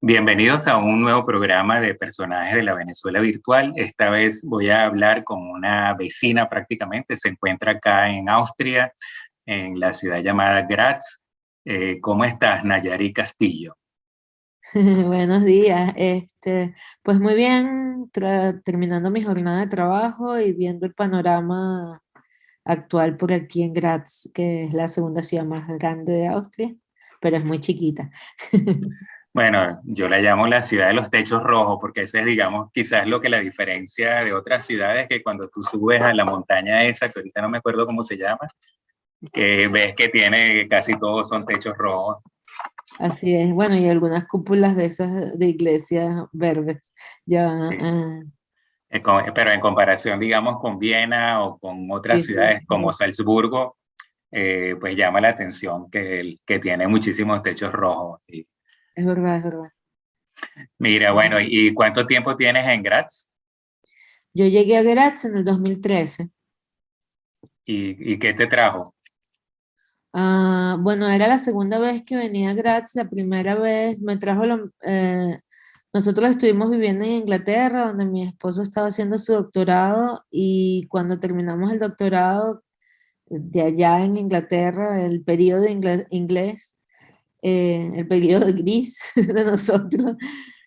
Bienvenidos a un nuevo programa de personajes de la Venezuela virtual. Esta vez voy a hablar con una vecina prácticamente, se encuentra acá en Austria, en la ciudad llamada Graz. ¿Cómo estás, Nayari Castillo? Buenos días. Pues muy bien, terminando mi jornada de trabajo y viendo el panorama actual por aquí en Graz, que es la segunda ciudad más grande de Austria, pero es muy chiquita. Bueno, yo la llamo la ciudad de los techos rojos porque ese es, digamos, quizás lo que la diferencia de otras ciudades, que cuando tú subes a la montaña esa, que ahorita no me acuerdo cómo se llama, que ves que tiene, casi todos son techos rojos. Así es. Bueno, y algunas cúpulas de esas de iglesias verdes. Ya, Sí. Pero en comparación, digamos, con Viena o con otras sí, sí, ciudades como Salzburgo, pues llama la atención que tiene muchísimos techos rojos. es verdad, es verdad. Mira, bueno, ¿y cuánto tiempo tienes en Graz? Yo llegué a Graz en el 2013. ¿Y qué te trajo? Bueno, era la segunda vez que venía a Graz. La primera vez me trajo nosotros estuvimos viviendo en Inglaterra, donde mi esposo estaba haciendo su doctorado, y cuando terminamos el doctorado de allá en Inglaterra, el periodo inglés, el periodo gris de nosotros,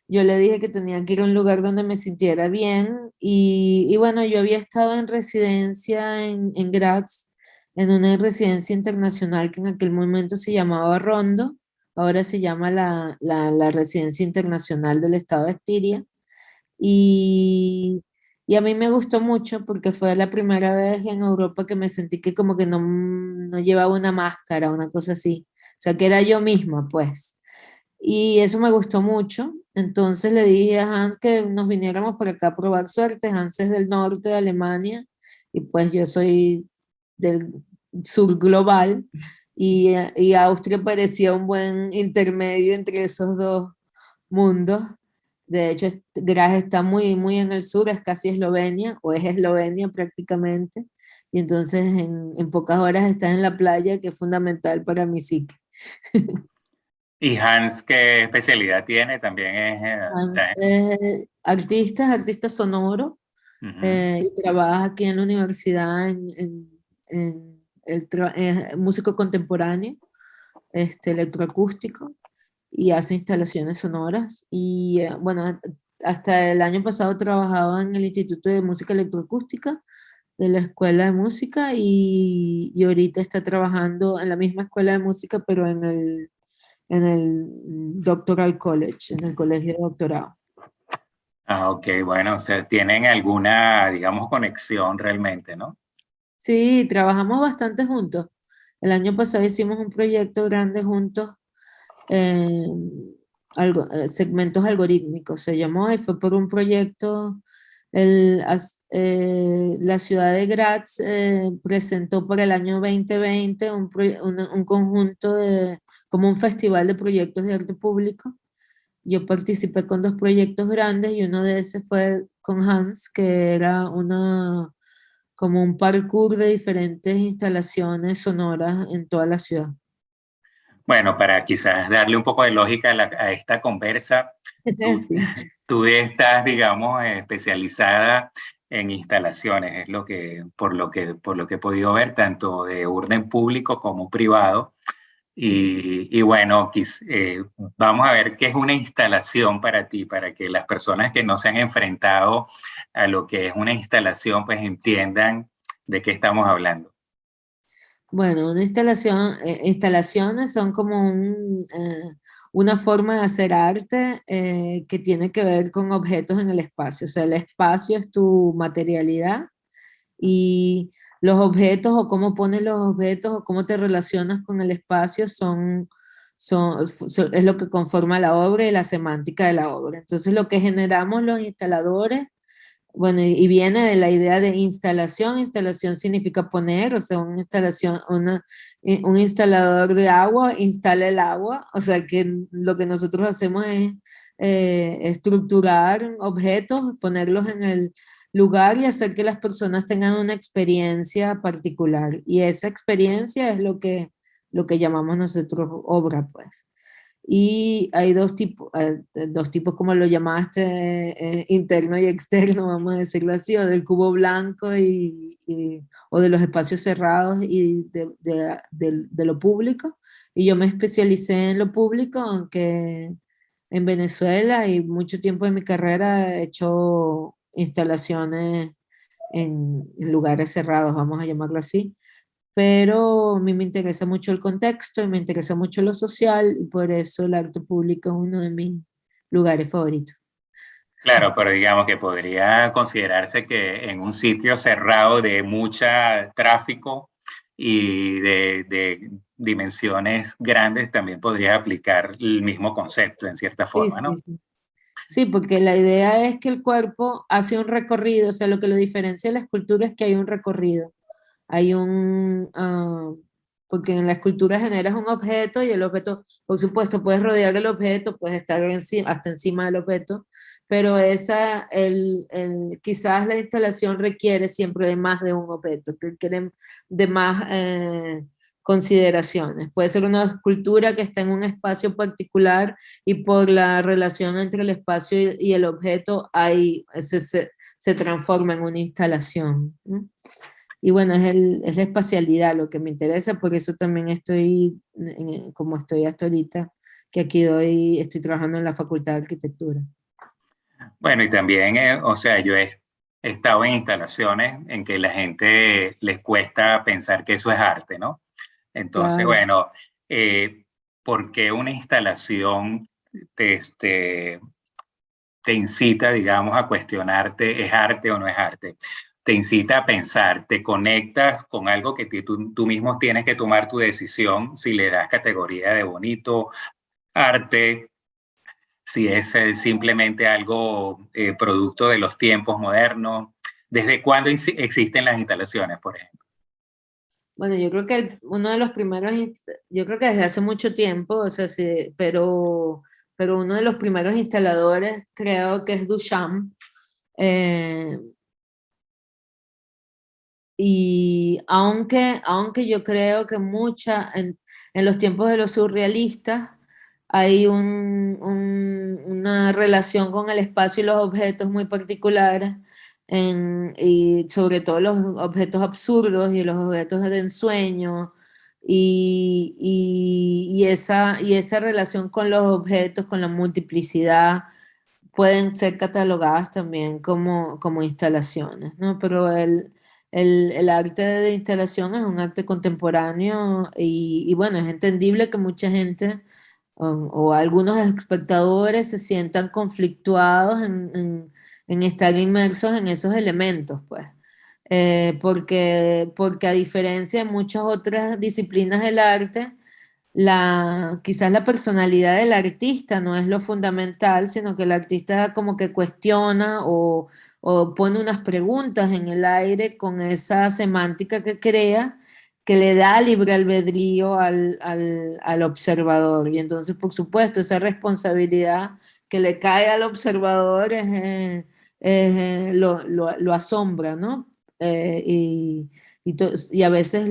yo le dije que tenía que ir a un lugar donde me sintiera bien, y bueno, yo había estado en residencia en Graz, en una residencia internacional que en aquel momento se llamaba Rondo, ahora se llama la Residencia Internacional del Estado de Estiria, y, y a mí me gustó mucho porque fue la primera vez en Europa que me sentí que como que no llevaba una máscara, una cosa así, o sea, que era yo misma, pues. Y eso me gustó mucho. Entonces le dije a Hans que nos viniéramos por acá a probar suerte. Hans es del norte de Alemania y pues yo soy del sur global y Austria parecía un buen intermedio entre esos dos mundos. De hecho, Graz está muy en el sur, es casi Eslovenia o es Eslovenia prácticamente. Y entonces en pocas horas estás en la playa, que es fundamental para mi psique. ¿Y Hans qué especialidad tiene? También es... Hans es artista sonoro, Ujú. y trabaja aquí en la universidad en músico contemporáneo, electroacústico, y hace instalaciones sonoras. Y bueno, hasta el año pasado trabajaba en el Instituto de Música Electroacústica de la Escuela de Música y ahorita está trabajando en la misma Escuela de Música, pero en el Doctoral College, en el colegio de doctorado. Ah, ok, bueno, o sea, tienen alguna, digamos, conexión realmente, ¿no? Sí, trabajamos bastante juntos. El año pasado hicimos un proyecto grande juntos, eh, segmentos algorítmicos se llamó, y fue por un proyecto, la ciudad de Graz presentó para el año 2020 un conjunto como un festival de proyectos de arte público. Yo participé con dos proyectos grandes y uno de esos fue con Hans, que era como un parkour de diferentes instalaciones sonoras en toda la ciudad. Bueno, para quizás darle un poco de lógica a esta conversa, tú, Sí. tú estás, digamos, especializada en instalaciones, es por lo que he podido ver, tanto de orden público como privado. Y bueno, vamos a ver qué es una instalación para ti, para que las personas que no se han enfrentado a lo que es una instalación, pues entiendan de qué estamos hablando. Bueno, instalaciones son como una forma de hacer arte que tiene que ver con objetos en el espacio. O sea, el espacio es tu materialidad y los objetos o cómo pones los objetos o cómo te relacionas con el espacio es lo que conforma la obra y la semántica de la obra. Entonces, lo que generamos los instaladores, bueno, y viene de la idea de instalación. Instalación significa poner, o sea, una instalación, un instalador de agua instala el agua, o sea que lo que nosotros hacemos es estructurar objetos, ponerlos en el lugar y hacer que las personas tengan una experiencia particular. Y esa experiencia es lo que llamamos nosotros obra, pues. Y hay dos tipos como lo llamaste, interno y externo, vamos a decirlo así, o del cubo blanco o de los espacios cerrados y de lo público. Y yo me especialicé en lo público, aunque en Venezuela y mucho tiempo de mi carrera he hecho instalaciones en lugares cerrados, vamos a llamarlo así, pero a mí me interesa mucho el contexto y me interesa mucho lo social y por eso el arte público es uno de mis lugares favoritos. Claro, pero digamos que podría considerarse que en un sitio cerrado de mucho tráfico y de dimensiones grandes también podría aplicar el mismo concepto en cierta Sí, forma, sí, ¿no? sí. Sí, porque la idea es que el cuerpo hace un recorrido, o sea, lo que lo diferencia de la escultura es que hay un recorrido. Hay porque en la escultura generas un objeto y el objeto, por supuesto, puedes rodear el objeto, puedes estar encima, hasta encima del objeto, pero quizás la instalación requiere siempre de más de un objeto, requiere de más consideraciones. Puede ser una escultura que está en un espacio particular y por la relación entre el espacio y el objeto se transforma en una instalación, ¿no? Y bueno, es la espacialidad lo que me interesa, por eso también estoy, como estoy hasta ahorita, que estoy trabajando en la Facultad de Arquitectura. Bueno, y también, o sea, he estado en instalaciones en que la gente les cuesta pensar que eso es arte, ¿no? Entonces, Claro. bueno, ¿por qué una instalación te, te, te incita, digamos, a cuestionarte, ¿es arte o no es arte? Te incita a pensar, te conectas con algo que tú mismo tienes que tomar tu decisión si le das categoría de bonito, arte, si es simplemente algo producto de los tiempos modernos. ¿Desde cuándo existen las instalaciones, por ejemplo? Bueno, yo creo que uno de los primeros, yo creo que desde hace mucho tiempo, o sea, sí, pero uno de los primeros instaladores creo que es Duchamp. eh, y aunque yo creo que en los tiempos de los surrealistas hay una relación con el espacio y los objetos muy particulares, y sobre todo los objetos absurdos y los objetos de ensueño, y esa relación con los objetos, con la multiplicidad, pueden ser catalogadas también como instalaciones, ¿no? Pero el arte de instalación es un arte contemporáneo y bueno, es entendible que mucha gente o algunos espectadores se sientan conflictuados en estar inmersos en esos elementos, pues. Porque a diferencia de muchas otras disciplinas del arte, quizás la personalidad del artista no es lo fundamental, sino que el artista como que cuestiona o pone unas preguntas en el aire con esa semántica que crea, que le da libre albedrío al observador. Y entonces, por supuesto, esa responsabilidad que le cae al observador lo asombra, ¿no? Y a veces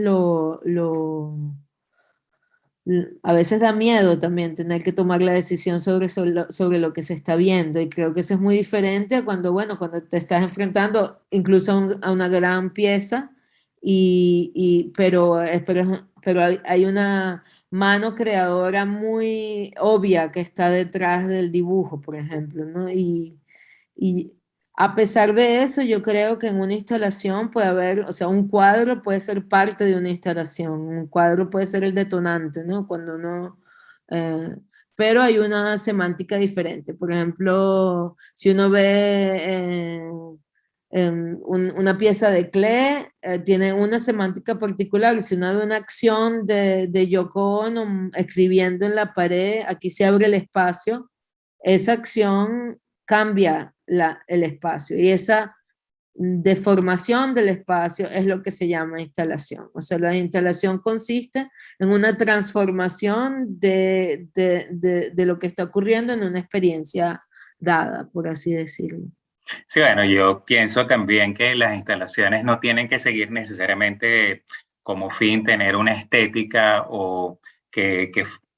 a veces da miedo también tener que tomar la decisión sobre lo que se está viendo y creo que eso es muy diferente a cuando, bueno, cuando te estás enfrentando incluso a una gran pieza pero hay una mano creadora muy obvia que está detrás del dibujo, por ejemplo, ¿no? Y a pesar de eso, yo creo que en una instalación puede haber, o sea, un cuadro puede ser parte de una instalación, un cuadro puede ser el detonante, ¿no? Cuando uno, eh, pero hay una semántica diferente. Por ejemplo, si uno ve una pieza de Klee, tiene una semántica particular. Si uno ve una acción de Yoko Ono escribiendo en la pared, aquí se abre el espacio, esa acción cambia el espacio y esa deformación del espacio es lo que se llama instalación. O sea, la instalación consiste en una transformación de lo que está ocurriendo en una experiencia dada, por así decirlo. Sí, bueno, yo pienso también que las instalaciones no tienen que seguir necesariamente como fin tener una estética o que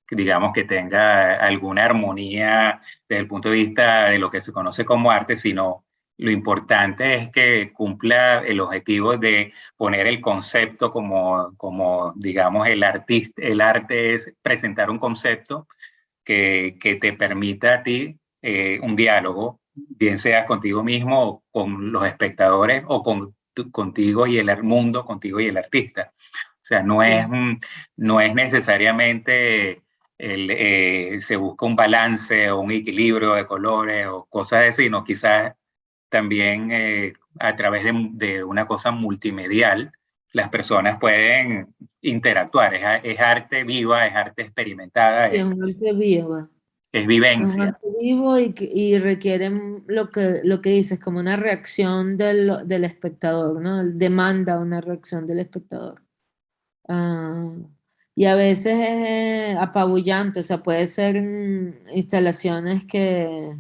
digamos, que tenga alguna armonía desde el punto de vista de lo que se conoce como arte, sino lo importante es que cumpla el objetivo de poner el concepto como digamos, el arte es presentar un concepto que te permita a ti un diálogo, bien sea contigo mismo o con los espectadores o contigo y el mundo, contigo y el artista. O sea, no es necesariamente se busca un balance o un equilibrio de colores o cosas así, sino quizás también a través de una cosa multimedial, las personas pueden interactuar. Es arte viva, es arte experimentada, Sí, es un arte vivo. es Es un vivencia. arte vivo y requiere lo que dices, como una reacción del espectador, ¿no? Demanda una reacción del espectador. Ah, y a veces es apabullante, o sea, puede ser instalaciones que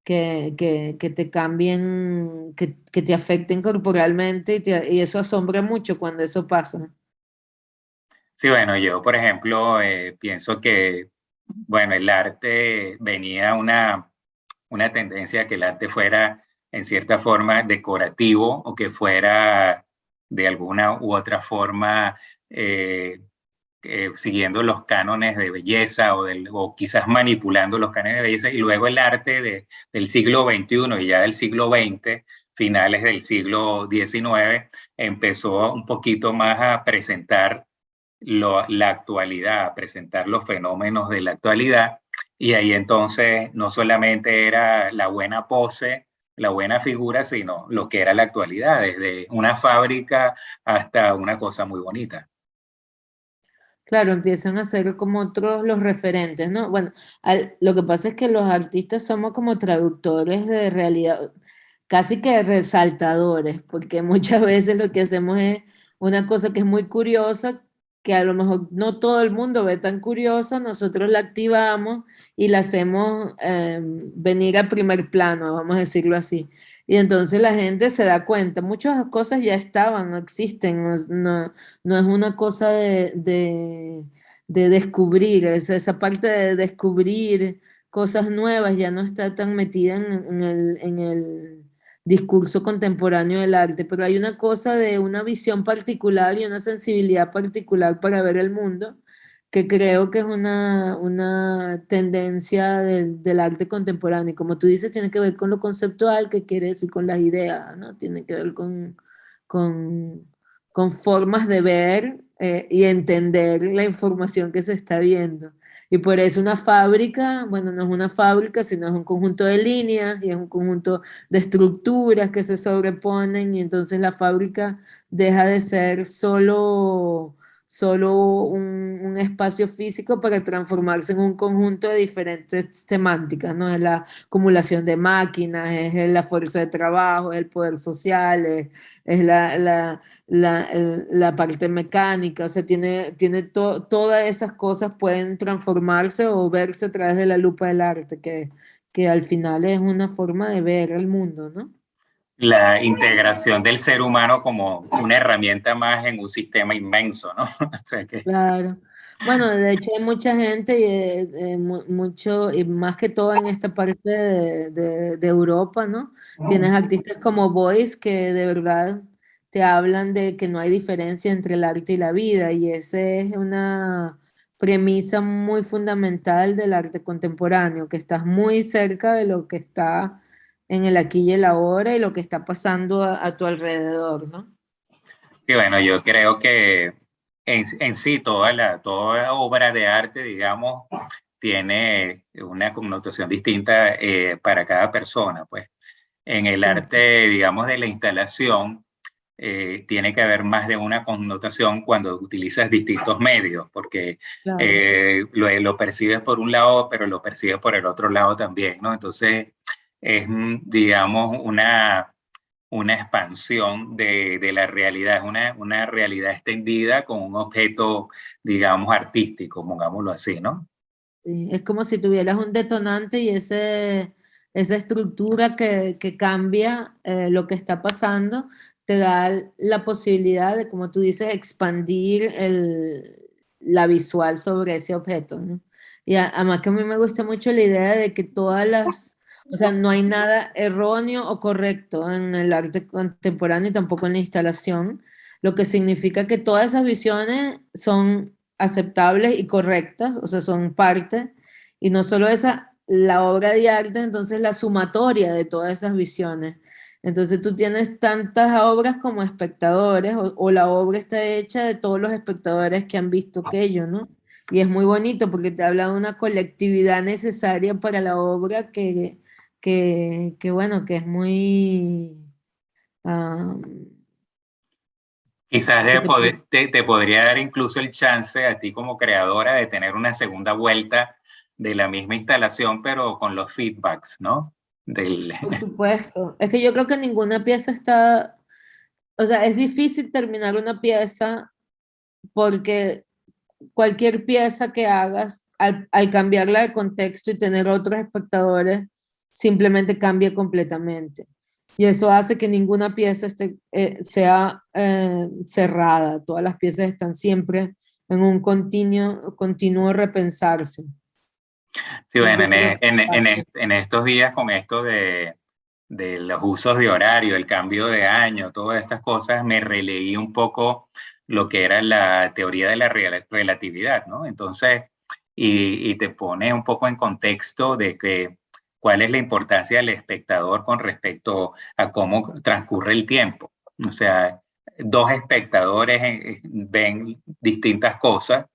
te cambien, que te afecten corporalmente y eso asombra mucho cuando eso pasa. Sí, bueno, yo, por ejemplo, pienso que, bueno, el arte venía una tendencia a que el arte fuera, en cierta forma, decorativo o que fuera de alguna u otra forma eh, siguiendo los cánones de belleza o quizás manipulando los cánones de belleza, y luego el arte del siglo XXI y ya del siglo XX, finales del siglo XIX, empezó un poquito más a presentar la actualidad, a presentar los fenómenos de la actualidad, y ahí entonces no solamente era la buena pose, la buena figura, sino lo que era la actualidad, desde una fábrica hasta una cosa muy bonita. Claro, empiezan a ser como otros los referentes, ¿no? Bueno, lo que pasa es que los artistas somos como traductores de realidad, casi que resaltadores, porque muchas veces lo que hacemos es una cosa que es muy curiosa, que a lo mejor no todo el mundo ve tan curiosa, nosotros la activamos y la hacemos venir a primer plano, vamos a decirlo así. Y entonces la gente se da cuenta, muchas cosas ya estaban, no existen, no es una cosa de descubrir, esa parte de descubrir cosas nuevas ya no está tan metida en el discurso contemporáneo del arte, pero hay una cosa de una visión particular y una sensibilidad particular para ver el mundo que creo que es una tendencia del arte contemporáneo. Y como tú dices, tiene que ver con lo conceptual, que quiere decir con las ideas, ¿no? Tiene que ver con, con formas de ver y entender la información que se está viendo. Y por eso una fábrica, bueno, no es una fábrica, sino es un conjunto de líneas y es un conjunto de estructuras que se sobreponen y entonces la fábrica deja de ser solo un espacio físico para transformarse en un conjunto de diferentes semánticas, ¿no? Es la acumulación de máquinas, es la fuerza de trabajo, es el poder social, es la parte mecánica, o sea, todas esas cosas pueden transformarse o verse a través de la lupa del arte, que al final es una forma de ver el mundo, ¿no? La integración del ser humano como una herramienta más en un sistema inmenso, ¿no? O sea que, Claro. Bueno, de hecho hay mucha gente y mucho, y más que todo en esta parte de Europa, ¿no? Tienes artistas como Boyce que de verdad te hablan de que no hay diferencia entre el arte y la vida, y esa es una premisa muy fundamental del arte contemporáneo, que estás muy cerca de lo que está en el aquí y el ahora y lo que está pasando a tu alrededor, ¿no? que bueno, yo creo que en sí toda obra de arte, digamos, tiene una connotación distinta para cada persona, pues. En el Sí, arte, digamos, de la instalación, tiene que haber más de una connotación cuando utilizas distintos medios, porque claro. lo percibes por un lado, pero lo percibes por el otro lado también, ¿no? Entonces, es, digamos, una expansión de la realidad, es una realidad extendida con un objeto, digamos, artístico, pongámoslo así, ¿no? Sí, es como si tuvieras un detonante y esa estructura que cambia lo que está pasando, te da la posibilidad de, como tú dices, expandir la visual sobre ese objeto, ¿no? Y además que a mí me gusta mucho la idea de que todas las, o sea, no hay nada erróneo o correcto en el arte contemporáneo y tampoco en la instalación, lo que significa que todas esas visiones son aceptables y correctas, o sea, son parte, y no solo esa, la obra de arte, entonces la sumatoria de todas esas visiones. Entonces tú tienes tantas obras como espectadores, o la obra está hecha de todos los espectadores que han visto aquello, ¿no? Y es muy bonito porque te habla de una colectividad necesaria para la obra que bueno, que es muy... ah, Quizás que te- te podría dar incluso el chance a ti como creadora de tener una segunda vuelta de la misma instalación, pero con los feedbacks, ¿no? Del, por supuesto. Es que yo creo que ninguna pieza está... O sea, es difícil terminar una pieza porque cualquier pieza que hagas, al cambiarla de contexto y tener otros espectadores, simplemente cambia completamente. Y eso hace que ninguna pieza sea cerrada. Todas las piezas están siempre en un continuo repensarse. sí, Y bueno, yo creo en estos días con esto de los usos de horario, el cambio de año, todas estas cosas, me releí un poco lo que era la teoría de la relatividad, ¿no? Entonces, y te pone un poco en contexto de que cuál es la importancia del espectador con respecto a cómo transcurre el tiempo. O sea, dos espectadores ven distintas cosas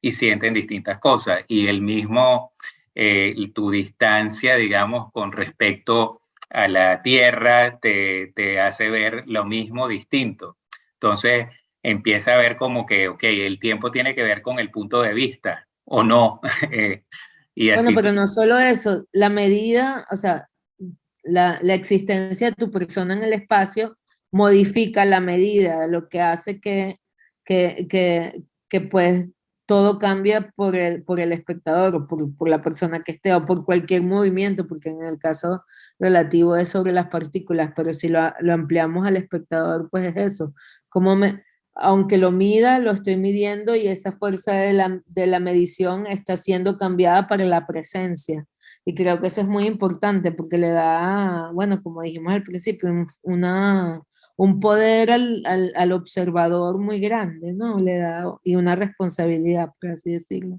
y sienten distintas cosas, y el mismo y tu distancia, digamos, con respecto a la Tierra te hace ver lo mismo distinto. Entonces empieza a ver como que, ok, el tiempo tiene que ver con el punto de vista o no. Y bueno, así, pero no solo eso, la medida, o sea, la existencia de tu persona en el espacio modifica la medida, lo que hace que pues todo cambia por el espectador o por la persona que esté o por cualquier movimiento, porque en el caso relativo es sobre las partículas, pero si lo ampliamos al espectador, pues es eso. Como aunque lo mida, lo estoy midiendo y esa fuerza de la medición está siendo cambiada para la presencia. Y creo que eso es muy importante porque le da, bueno, como dijimos al principio, un poder al observador muy grande, ¿no? Le da, y una responsabilidad, por así decirlo.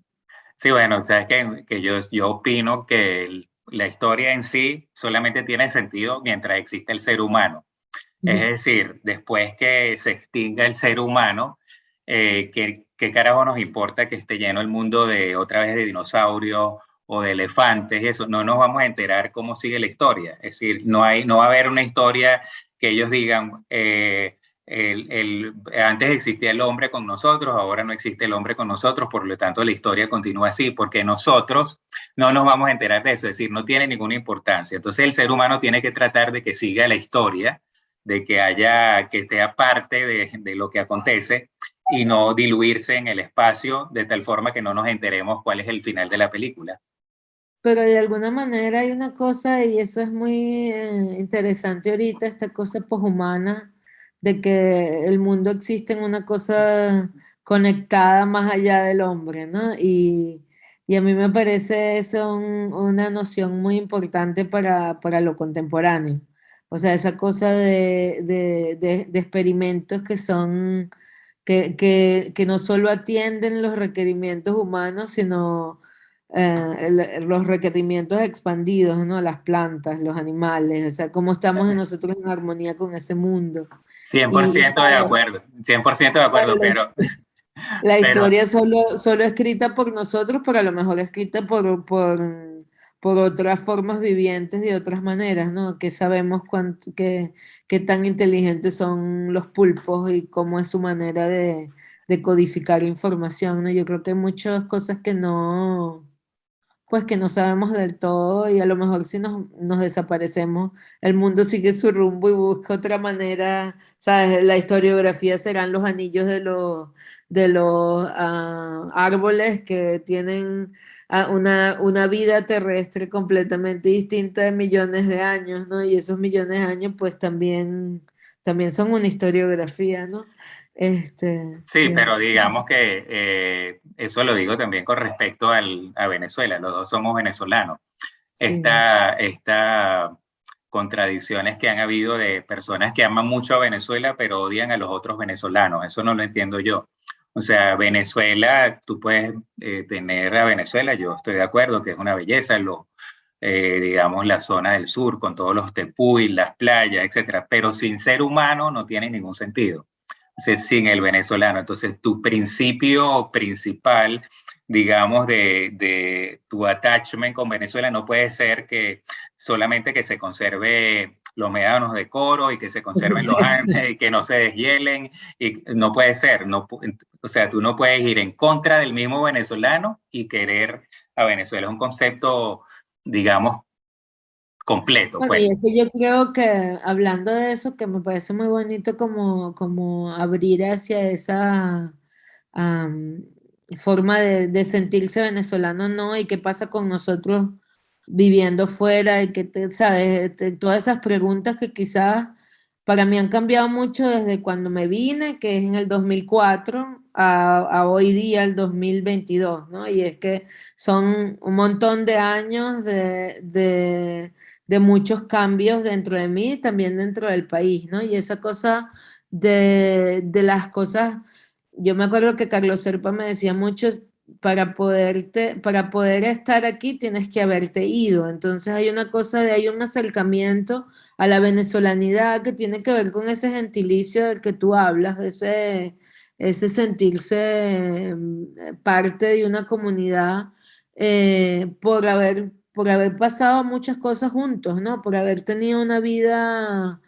sí, bueno, sabes que yo opino que la historia en sí solamente tiene sentido mientras existe el ser humano. Es Ujú. decir, después que se extinga el ser humano, ¿qué carajo nos importa que esté lleno el mundo de otra vez de dinosaurios o de elefantes y eso? No nos vamos a enterar cómo sigue la historia. Es decir, no va a haber una historia que ellos digan, antes existía el hombre con nosotros, ahora no existe el hombre con nosotros, por lo tanto la historia continúa así, porque nosotros no nos vamos a enterar de eso, es decir, no tiene ninguna importancia. Entonces el ser humano tiene que tratar de que siga la historia, de que haya, que esté aparte de lo que acontece y no diluirse en el espacio de tal forma que no nos enteremos cuál es el final de la película. Pero de alguna manera hay una cosa, y eso es muy interesante ahorita, esta cosa poshumana, de que el mundo existe en una cosa conectada más allá del hombre, ¿no? Y a mí me parece eso una noción muy importante para lo contemporáneo. O sea, esa cosa de experimentos que son, que no solo atienden los requerimientos humanos, sino los requerimientos expandidos, ¿no? Las plantas, los animales, o sea, cómo estamos nosotros en armonía con ese mundo. cien por Y ciento de acuerdo, 100% de claro, acuerdo, la pero historia solo escrita por nosotros, pero a lo mejor escrita por otras formas vivientes de otras maneras, ¿no? Que sabemos qué tan inteligentes son los pulpos y cómo es su manera de codificar información, ¿no? Yo creo que hay muchas cosas que no pues que no sabemos del todo y a lo mejor si nos desaparecemos, el mundo sigue su rumbo y busca otra manera, ¿sabes? La historiografía serán los anillos de los árboles que tienen una vida terrestre completamente distinta de millones de años, ¿no? Y esos millones de años pues también son una historiografía, ¿no? Sí, Sí. pero digamos que eso lo digo también con respecto a Venezuela, los dos somos venezolanos. Sí. Esta contradicciones que han habido de personas que aman mucho a Venezuela pero odian a los otros venezolanos, eso no lo entiendo yo. O sea, Venezuela, tú puedes tener a Venezuela, yo estoy de acuerdo que es una belleza, digamos la zona del sur con todos los tepuy, las playas, etcétera, pero sin ser humano no tiene ningún sentido. Sin el venezolano. Entonces, tu principio principal, digamos, de tu attachment con Venezuela no puede ser que solamente que se conserve los médanos de coro y que se conserven los Andes y que no se deshielen. Y no puede ser. No, o sea, tú no puedes ir en contra del mismo venezolano y querer a Venezuela. Es un concepto, digamos, completo, Bueno, pues. y es que yo creo que hablando de eso, que me parece muy bonito como abrir hacia esa am, forma de sentirse venezolano, ¿no? Y qué pasa con nosotros viviendo fuera, y que sabes, todas esas preguntas que quizás para mí han cambiado mucho desde cuando me vine, que es en el 2004, a hoy día, el 2022, ¿no? Y es que son un montón de años de muchos cambios dentro de mí y también dentro del país, ¿no? Y esa cosa de las cosas, yo me acuerdo que Carlos Serpa me decía mucho, para poder estar aquí tienes que haberte ido. Entonces hay una cosa hay un acercamiento a la venezolanidad que tiene que ver con ese gentilicio del que tú hablas, ese sentirse parte de una comunidad por haber pasado muchas cosas juntos, ¿no? Por haber tenido una vida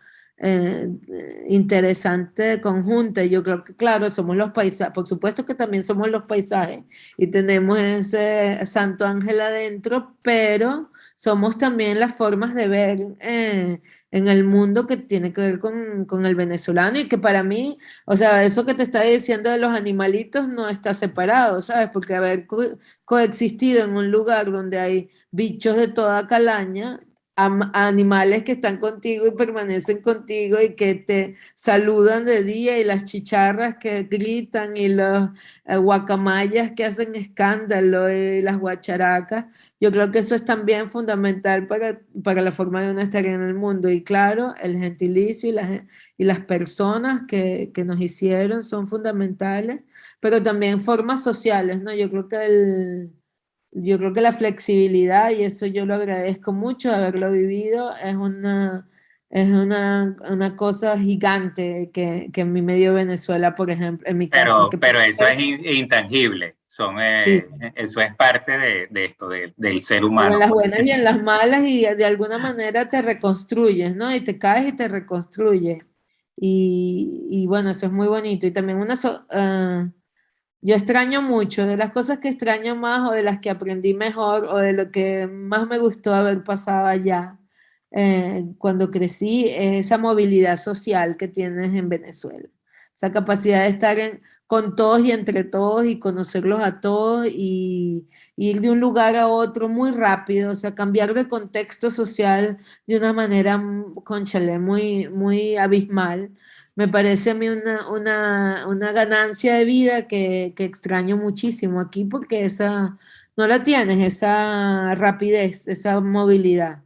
interesante conjunta. Yo creo que, claro, somos los paisajes, por supuesto que también somos los paisajes y tenemos ese santo ángel adentro, pero somos también las formas de ver en el mundo que tiene que ver con el venezolano y que para mí, o sea, eso que te está diciendo de los animalitos no está separado, ¿sabes? Porque haber coexistido en un lugar donde hay bichos de toda calaña, animales que están contigo y permanecen contigo y que te saludan de día y las chicharras que gritan y los guacamayas que hacen escándalo y las guacharacas. Yo creo que eso es también fundamental para la forma de uno estar en el mundo. Y claro, el gentilicio y las personas que nos hicieron son fundamentales, pero también formas sociales, ¿no? Yo creo que la flexibilidad, y eso yo lo agradezco mucho, haberlo vivido, una cosa gigante que a mí me dio Venezuela, por ejemplo, en mi caso. Pero eso es intangible, Sí, eso es parte de esto, del ser pero en humano, las pues. buenas y en las malas, y de alguna manera te reconstruyes, ¿no? Y te caes y te reconstruyes. Y bueno, eso es muy bonito. Y también yo extraño mucho, de las cosas que extraño más o de las que aprendí mejor o de lo que más me gustó haber pasado allá cuando crecí, es esa movilidad social que tienes en Venezuela. Esa capacidad de estar con todos y entre todos y conocerlos a todos y ir de un lugar a otro muy rápido, o sea, cambiar de contexto social de una manera, cónchale, muy abismal. Me parece a mí una ganancia de vida que extraño muchísimo aquí porque no la tienes, esa rapidez, esa movilidad.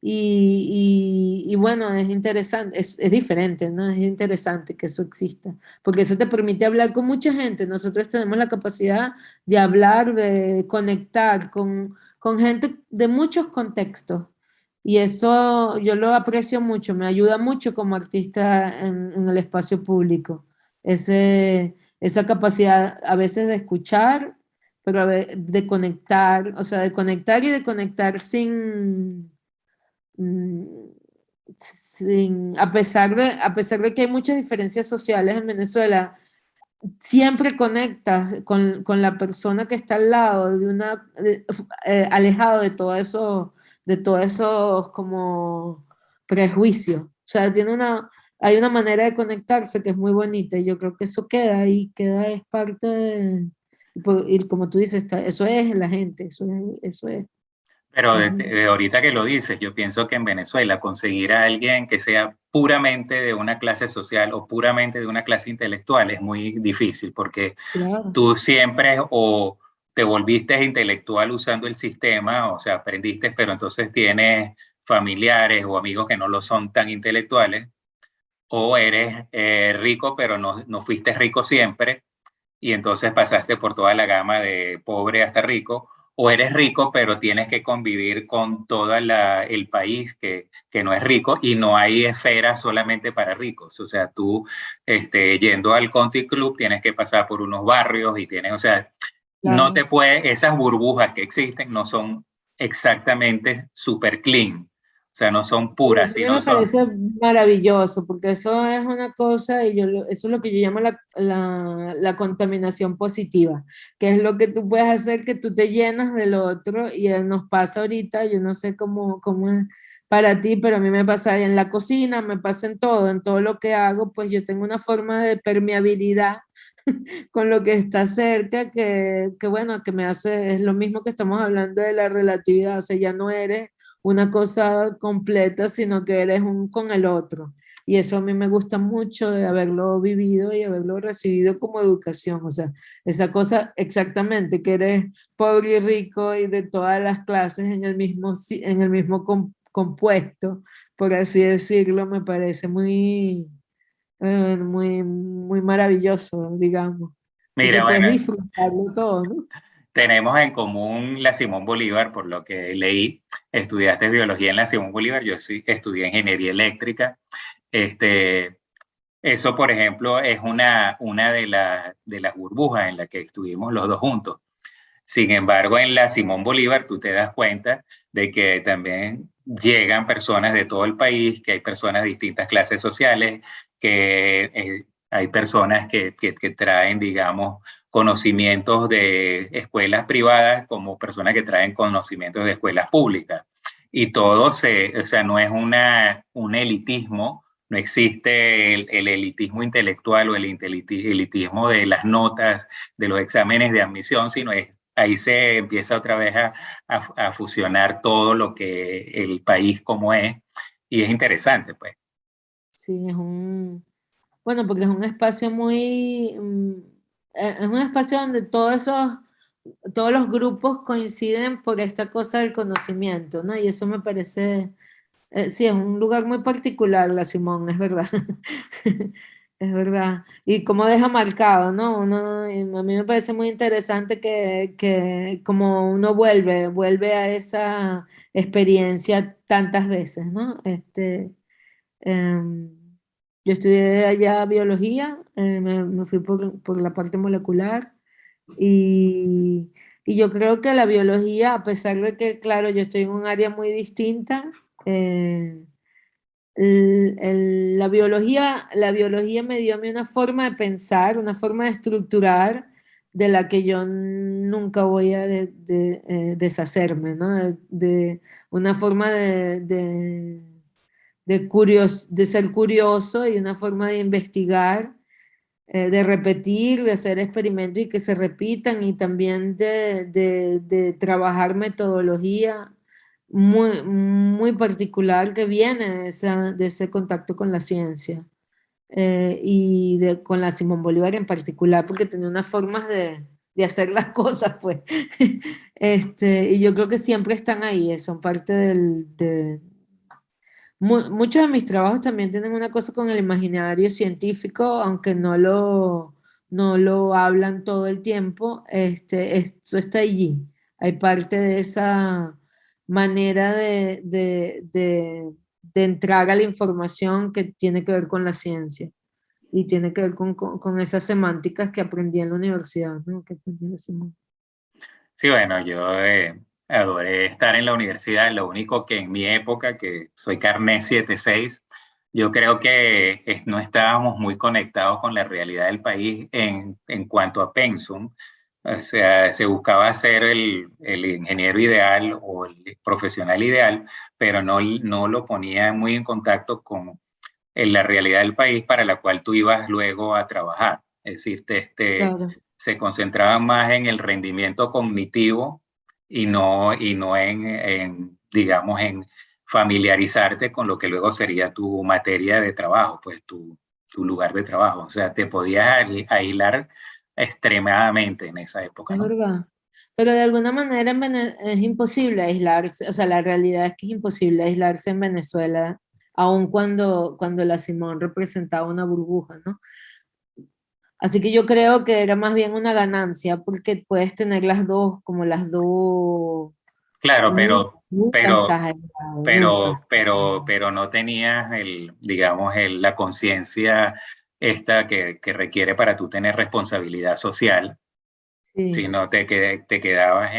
Y bueno, es interesante, es diferente, ¿no? Es interesante que eso exista, porque eso te permite hablar con mucha gente. Nosotros tenemos la capacidad de hablar, de conectar con gente de muchos contextos. Y eso yo lo aprecio mucho, me ayuda mucho como artista en el espacio público. Esa capacidad a veces de escuchar, pero de conectar, o sea, de conectar y de conectar mm, a pesar de que hay muchas diferencias sociales en Venezuela, siempre conectas con la persona que está al lado, alejado de todo eso como prejuicios. O sea, hay una manera de conectarse que es muy bonita y yo creo que eso queda ahí, es parte y como tú dices, eso es la gente, eso es. Pero Ujú. ahorita que lo dices, yo pienso que en Venezuela conseguir a alguien que sea puramente de una clase social o puramente de una clase intelectual es muy difícil porque Claro. tú siempre o te volviste intelectual usando el sistema, o sea, aprendiste, pero entonces tienes familiares o amigos que no lo son tan intelectuales, o eres rico, pero no fuiste rico siempre, y entonces pasaste por toda la gama de pobre hasta rico, o eres rico, pero tienes que convivir con todo el país que no es rico y no hay esferas solamente para ricos. O sea, tú yendo al Country Club tienes que pasar por unos barrios y tienes, o sea, no Claro. te puede, esas burbujas que existen no son exactamente super clean, o sea, no son Sí, puras, a mí sino me son, parece maravilloso, porque eso es una cosa, y eso es lo que yo llamo la contaminación positiva, que es lo que tú puedes hacer, que tú te llenas del otro, y nos pasa ahorita, yo no sé cómo es para ti, pero a mí me pasa en la cocina, me pasa en todo lo que hago, pues yo tengo una forma de permeabilidad con lo que está cerca, que bueno, que me hace, es lo mismo que estamos hablando de la relatividad, o sea, ya no eres una cosa completa, sino que eres un con el otro. Y eso a mí me gusta mucho de haberlo vivido y haberlo recibido como educación. O sea, esa cosa exactamente, que eres pobre y rico y de todas las clases en el mismo, en el mismo compuesto, por así decirlo, me parece muy maravilloso, digamos. Y que mira, puedes bueno, disfrutarlo todo, ¿no? tenemos en común la Simón Bolívar, por lo que leí. Estudiaste biología en la Simón Bolívar, yo sí estudié ingeniería eléctrica. Este, eso, por ejemplo, es una de las burbujas en las que estuvimos los dos juntos. Sin embargo, en la Simón Bolívar tú te das cuenta de que también llegan personas de todo el país, que hay personas de distintas clases sociales, que hay personas que traen, digamos, conocimientos de escuelas privadas como personas que traen conocimientos de escuelas públicas. Y todo o sea, no es un elitismo, no existe el elitismo intelectual o el elitismo de las notas de los exámenes de admisión, sino ahí se empieza otra vez a fusionar todo lo que el país como es, y es interesante, pues. Sí, bueno, porque es un espacio es un espacio donde todos los grupos coinciden por esta cosa del conocimiento, ¿no? Y eso me parece, sí, es un lugar muy particular, la Simón, es verdad. Es verdad. Y cómo deja marcado, ¿no? A mí me parece muy interesante que como uno vuelve a esa experiencia tantas veces, ¿no? Em, yo estudié allá biología, me fui por la parte molecular y, y yo creo que la biología, a pesar de que, claro, yo estoy en un área muy distinta, la biología me dio a mí una forma de pensar, una forma de estructurar de la que yo nunca voy a deshacerme, ¿no? Una forma de ser curioso y una forma de investigar, de repetir, de hacer experimentos y que se repitan y también de trabajar metodología muy particular que viene de ese contacto con la ciencia con la Simón Bolívar en particular, porque tenía unas formas de hacer las cosas, pues. Y yo creo que siempre están ahí, son parte muchos de mis trabajos también tienen una cosa con el imaginario científico, aunque no lo hablan todo el tiempo, esto está allí. Hay parte de esa manera de entrar a la información que tiene que ver con la ciencia y tiene que ver con esas semánticas que aprendí en la universidad, ¿no? Que aprendí en la semántica. Sí, bueno, yo adoré estar en la universidad, lo único que en mi época, que soy carné 76, yo creo que no estábamos muy conectados con la realidad del país en cuanto a pensum. O sea, se buscaba ser el ingeniero ideal o el profesional ideal, pero no lo ponía muy en contacto con la realidad del país para la cual tú ibas luego a trabajar. Es decir, Claro, se concentraban más en el rendimiento cognitivo y no digamos, en familiarizarte con lo que luego sería tu materia de trabajo, pues tu lugar de trabajo. O sea, te podías aislar extremadamente en esa época, Es ¿no? verdad. Pero de alguna manera es imposible aislarse, o sea, la realidad es que es imposible aislarse en Venezuela, aun cuando la Simón representaba una burbuja, ¿no? Así que yo creo que era más bien una ganancia, porque puedes tener las dos, como las dos, Claro, nunca, nunca estás aislado, nunca. pero no tenías digamos, la conciencia esta que requiere para tú tener responsabilidad social, Sí, sino te quedabas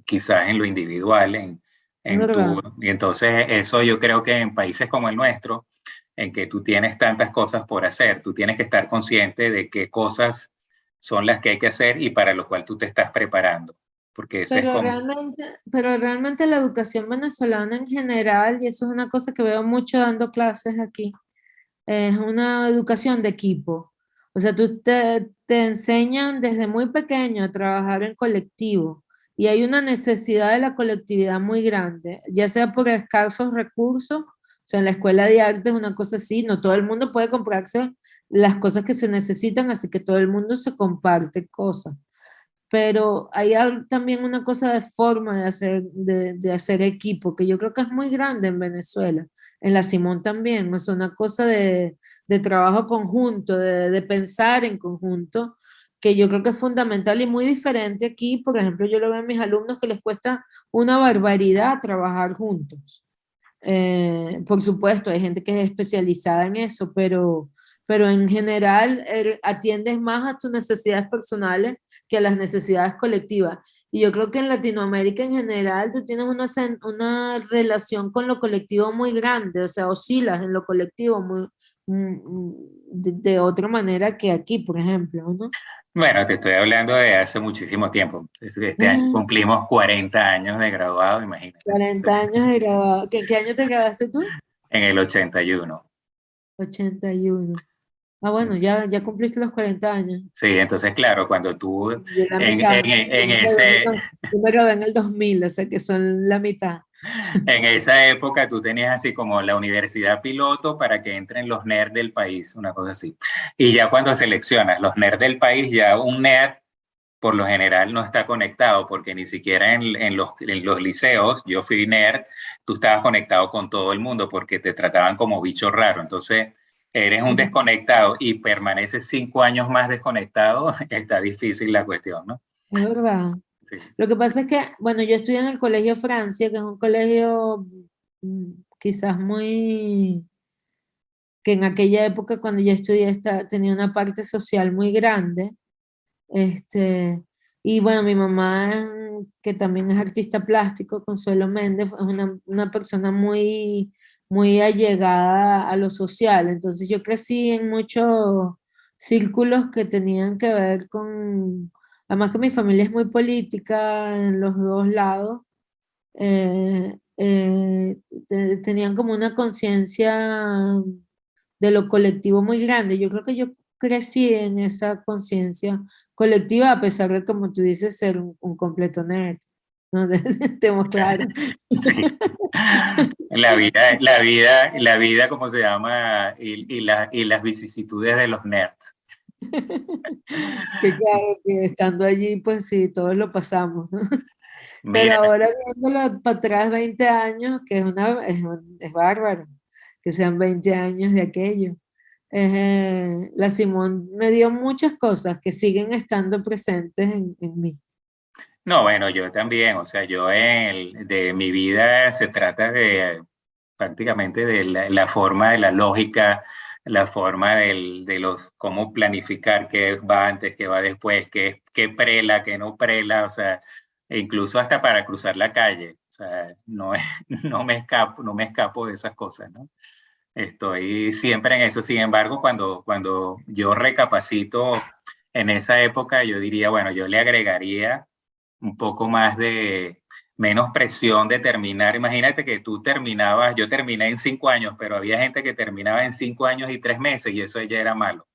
quizás en lo individual, es verdad. y entonces eso yo creo que en países como el nuestro, en que tú tienes tantas cosas por hacer, tú tienes que estar consciente de qué cosas son las que hay que hacer y para lo cual tú te estás preparando, porque ese es como, Pero realmente la educación venezolana en general, y eso es una cosa que veo mucho dando clases aquí, es una educación de equipo. O sea, te enseñan desde muy pequeño a trabajar en colectivo y hay una necesidad de la colectividad muy grande, ya sea por escasos recursos, o sea, en la escuela de arte es una cosa así, no todo el mundo puede comprarse las cosas que se necesitan, así que todo el mundo se comparte cosas, pero hay también una cosa de forma de hacer equipo, que yo creo que es muy grande en Venezuela, en la Simón también, o sea, una cosa de trabajo conjunto, de pensar en conjunto, que yo creo que es fundamental y muy diferente aquí. Por ejemplo, yo lo veo a mis alumnos que les cuesta una barbaridad trabajar juntos. Por supuesto, hay gente que es especializada en eso, pero en general atiendes más a tus necesidades personales que a las necesidades colectivas. Y yo creo que en Latinoamérica en general tú tienes una relación con lo colectivo muy grande, o sea, oscilas en lo colectivo de otra manera que aquí, por ejemplo, ¿no? bueno, te estoy hablando de hace muchísimo tiempo. Este año Ah, cumplimos 40 años de graduado, imagínate. 40 años de graduado. ¿Qué año te graduaste tú? En el 81. 81. Ah, bueno, ya cumpliste los 40 años. Sí, entonces, claro, cuando tú Yo la mitad. Yo en me gradué en el, ese, yo me gradué en el 2000, o sea que son la mitad. en esa época tú tenías así como la universidad piloto para que entren los nerds del país, una cosa así. Y ya cuando seleccionas los nerds del país, ya un nerd por lo general no está conectado, porque ni siquiera en los liceos, yo fui nerd, tú estabas conectado con todo el mundo porque te trataban como bicho raro. Entonces, eres un Ujú. desconectado y permaneces 5 años más desconectado, está difícil la cuestión, ¿no? Es verdad. Sí. Lo que pasa es que, bueno, yo estudié en el Colegio Francia, que es un colegio quizás que en aquella época cuando yo estudié tenía una parte social muy grande. Este, y bueno, mi mamá, que también es artista plástico, Consuelo Méndez, es una persona muy allegada a lo social. Entonces yo crecí en muchos círculos que tenían que ver además que mi familia es muy política en los dos lados, eh, eh, tenían como una conciencia de lo colectivo muy grande. Yo creo que yo crecí en esa conciencia colectiva, a pesar de, como tú dices, ser un completo nerd. ¿No? Estemos claros. Sí. La vida, ¿cómo se llama? Y las vicisitudes de los nerds. Que claro, que estando allí, pues sí, todos lo pasamos, ¿no? Pero Mira, ahora viéndolo para atrás 20 años, que es bárbaro, que sean 20 años de aquello. La Simón me dio muchas cosas que siguen estando presentes en mí. no, bueno, yo también, o sea, de mi vida se trata de prácticamente de la forma de la lógica, la forma de cómo planificar qué va antes, qué va después, qué prela, qué no prela, o sea, e incluso hasta para cruzar la calle, o sea, no, no me escapo de esas cosas, ¿no? Estoy siempre en eso. Sin embargo, cuando yo recapacito en esa época, yo diría, bueno, yo le agregaría un poco más menos presión de terminar. Imagínate que tú terminabas, yo terminé en 5 años, pero había gente que terminaba en 5 años y 3 meses y eso ya era malo.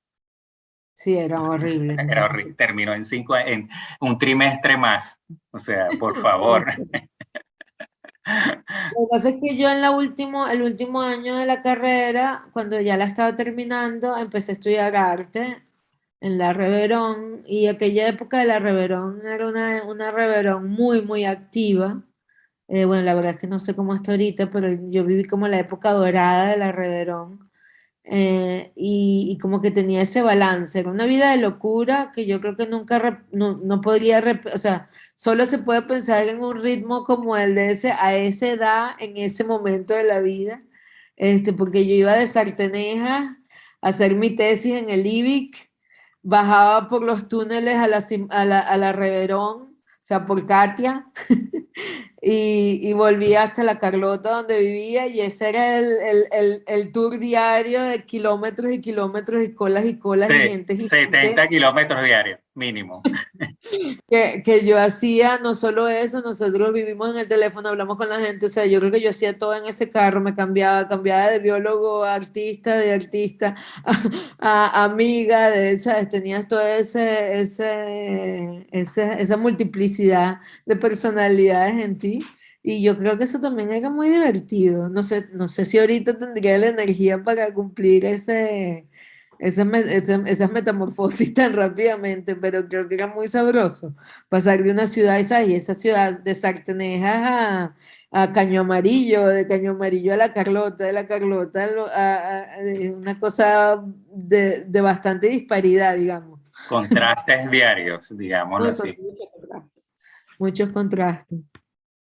Sí, era horrible, Era imagínate. horrible. Terminó en un trimestre más. O sea, por favor. Lo que pasa es que yo en el último año de la carrera, cuando ya la estaba terminando, empecé a estudiar arte en la Reverón, y aquella época de la Reverón era una Reverón muy, muy activa. Bueno, la verdad es que no sé cómo está ahorita, pero yo viví como la época dorada de la Reverón. Y como que tenía ese balance, era una vida de locura que yo creo que nunca, no podría, o sea, solo se puede pensar en un ritmo como el de ese, a esa edad, en ese momento de la vida, porque yo iba de Sarteneja a hacer mi tesis en el IBIC, bajaba por los túneles a la Reverón, o sea, por Katia, y volví hasta la Carlota donde vivía, y ese era el tour diario de kilómetros y kilómetros y colas y Sí, gente gigante 70 kilómetros diarios, mínimo. que yo hacía. No solo eso, nosotros vivimos en el teléfono, hablamos con la gente, o sea, yo creo que yo hacía todo en ese carro, me cambiaba de biólogo a artista, de artista a amiga, ¿sabes? Tenías toda esa multiplicidad de personalidades en ti. Y yo creo que eso también era muy divertido. No sé si ahorita tendría la energía para cumplir esas metamorfosis tan rápidamente, pero creo que era muy sabroso pasar de una ciudad y esa ciudad de Sartenejas a Caño Amarillo, de Caño Amarillo a la Carlota, de la Carlota una cosa de bastante disparidad, digamos. Contrastes diarios, digámoslo Con así. muchos contrastes. Muchos contrastes.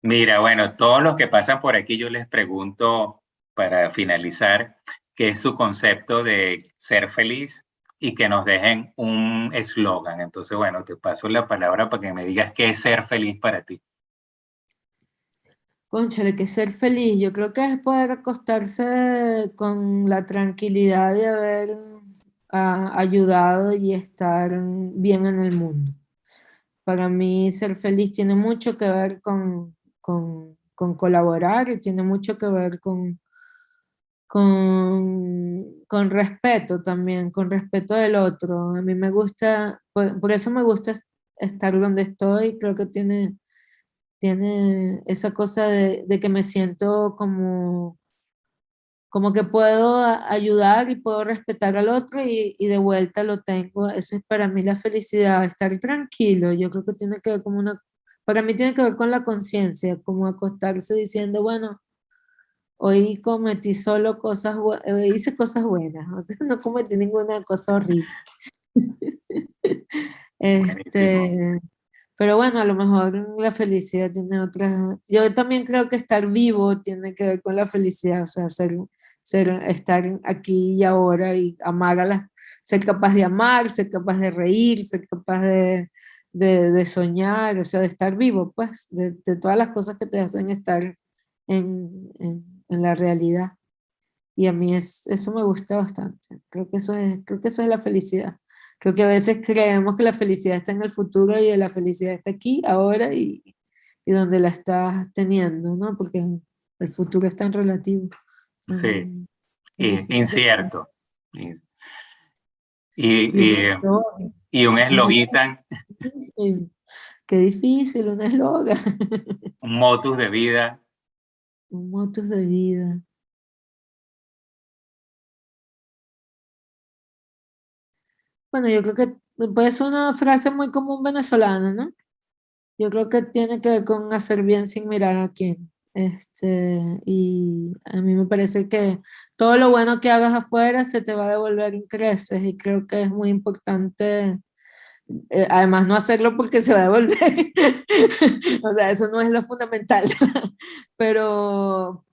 Mira, bueno, todos los que pasan por aquí yo les pregunto para finalizar qué es su concepto de ser feliz y que nos dejen un eslogan. Entonces, bueno, te paso la palabra para que me digas qué es ser feliz para ti. Cónchale, que ser feliz, yo creo que es poder acostarse con la tranquilidad de haber ayudado y estar bien en el mundo. Para mí ser feliz tiene mucho que ver con colaborar, y tiene mucho que ver con respeto también, con respeto del otro. A mí me gusta, por eso me gusta estar donde estoy. Creo que tiene esa cosa de que me siento como que puedo ayudar y puedo respetar al otro, y de vuelta lo tengo. Eso es para mí la felicidad, estar tranquilo. Yo creo que tiene que ver para mí tiene que ver con la conciencia, como acostarse diciendo, bueno, hoy cometí solo hice cosas buenas, no cometí ninguna cosa horrible. Buenísimo. Este, pero bueno, a lo mejor la felicidad tiene otras. Yo también creo que estar vivo tiene que ver con la felicidad, o sea, estar aquí y ahora y ser capaz de amar, ser capaz de reír, ser capaz de soñar, o sea, de estar vivo, pues, de todas las cosas que te hacen estar en la realidad. Y a mí eso me gusta bastante. Creo que eso es la felicidad. Creo que a veces creemos que la felicidad está en el futuro, y la felicidad está aquí, ahora, y donde la estás teniendo, ¿no? Porque el futuro es tan relativo, Sí, tan difícil de creer. incierto. Y, Y un y, y- eslogan, y un imagínate, eslogan, qué difícil, un eslogan, un motus de vida. un motus de vida. Bueno, yo creo que puede ser una frase muy común venezolana, ¿no? Yo creo que tiene que ver con hacer bien sin mirar a quién. Y a mí me parece que todo lo bueno que hagas afuera se te va a devolver en creces, y creo que es muy importante, además no hacerlo porque se va a devolver. O sea, eso no es lo fundamental, pero,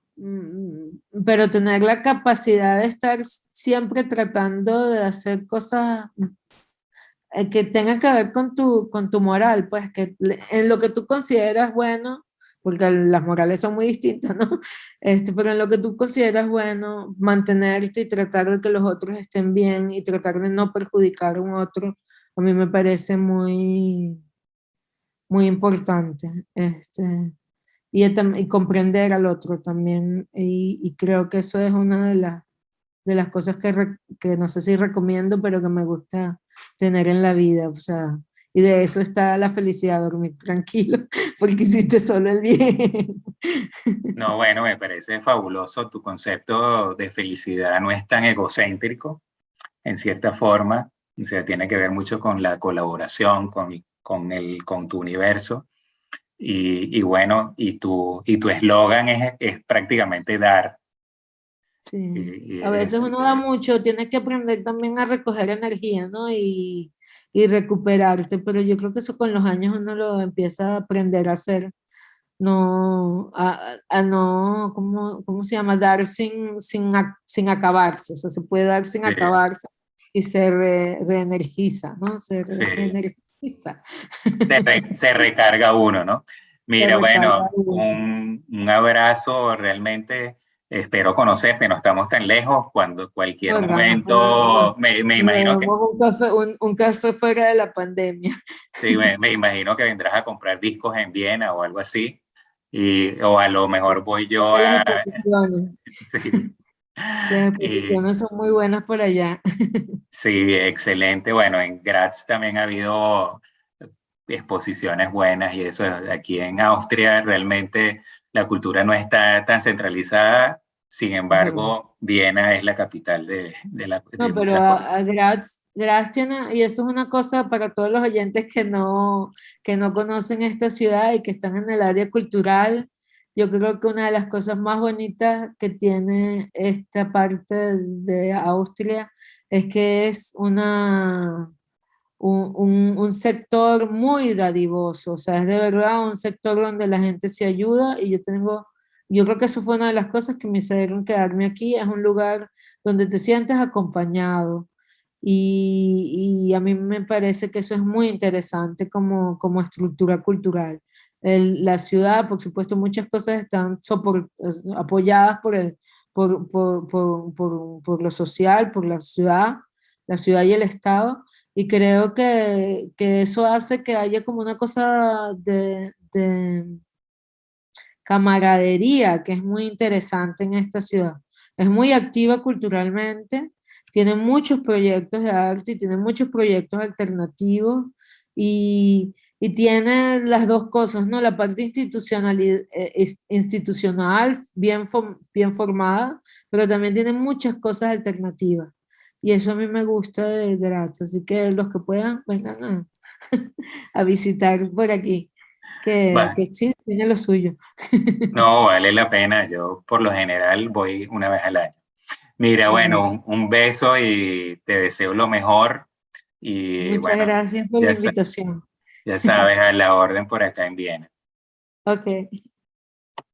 pero tener la capacidad de estar siempre tratando de hacer cosas que tenga que ver con tu moral, pues que en lo que tú consideras bueno, porque las morales son muy distintas, ¿no? Pero en lo que tú consideras bueno, mantenerte y tratar de que los otros estén bien y tratar de no perjudicar a un otro, a mí me parece muy importante. Y comprender al otro también, y creo que eso es una de las cosas que no sé si recomiendo, pero que me gusta tener en la vida, o sea, y de eso está la felicidad, dormir tranquilo, porque hiciste solo el bien. No, bueno, me parece fabuloso tu concepto de felicidad, no es tan egocéntrico en cierta forma, o sea, tiene que ver mucho con la colaboración, con tu universo. Y bueno, y tu eslogan es prácticamente dar. Sí, Y a veces eso, uno da mucho, tienes que aprender también a recoger energía, ¿no? Y recuperarte, pero yo creo que eso con los años uno lo empieza a aprender a hacer, no, a no, ¿cómo se llama? Dar sin acabarse, o sea, se puede dar sin sí, acabarse y se reenergiza, ¿no? Se sí, reenergiza, se recarga uno, ¿no? se Mira, recarga bueno, uno. un abrazo, realmente espero conocerte, no estamos tan lejos, cuando cualquier Bueno, bueno, momento, me nos imagino que, debemos un café fuera de la pandemia. sí, me imagino que vendrás a comprar discos en Viena o algo así, o a lo mejor voy yo De las a, exposiciones. sí, Las y, exposiciones son muy buenas por allá. sí, excelente, bueno, en Graz también ha habido exposiciones buenas y eso, aquí en Austria realmente la cultura no está tan centralizada, sin Es verdad. embargo, Viena es la capital de No, pero muchas cosas. a Graz tiene, y eso es una cosa para todos los oyentes que no conocen esta ciudad y que están en el área cultural. Yo creo que una de las cosas más bonitas que tiene esta parte de Austria es que es un sector muy dadivoso, o sea, es de verdad un sector donde la gente se ayuda y yo creo que eso fue una de las cosas que me hicieron quedarme aquí, es un lugar donde te sientes acompañado y a mí me parece que eso es muy interesante como estructura cultural. La ciudad, por supuesto, muchas cosas están apoyadas por lo social, por la ciudad y el Estado, y creo que eso hace que haya como una cosa de camaradería que es muy interesante en esta ciudad. Es muy activa culturalmente, tiene muchos proyectos de arte y tiene muchos proyectos alternativos y tiene las dos cosas, ¿no? La parte institucional bien formada, pero también tiene muchas cosas alternativas. Y eso a mí me gusta de Graz, así que los que puedan, vengan a visitar por aquí, Va, que sí, tiene lo suyo. no vale la pena, yo por lo general voy una vez al año. Mira, Bueno, bueno, un beso y te deseo lo mejor y muchas bueno, gracias por la ya, invitación. ya sabes, a la orden por acá en Viena. Ok.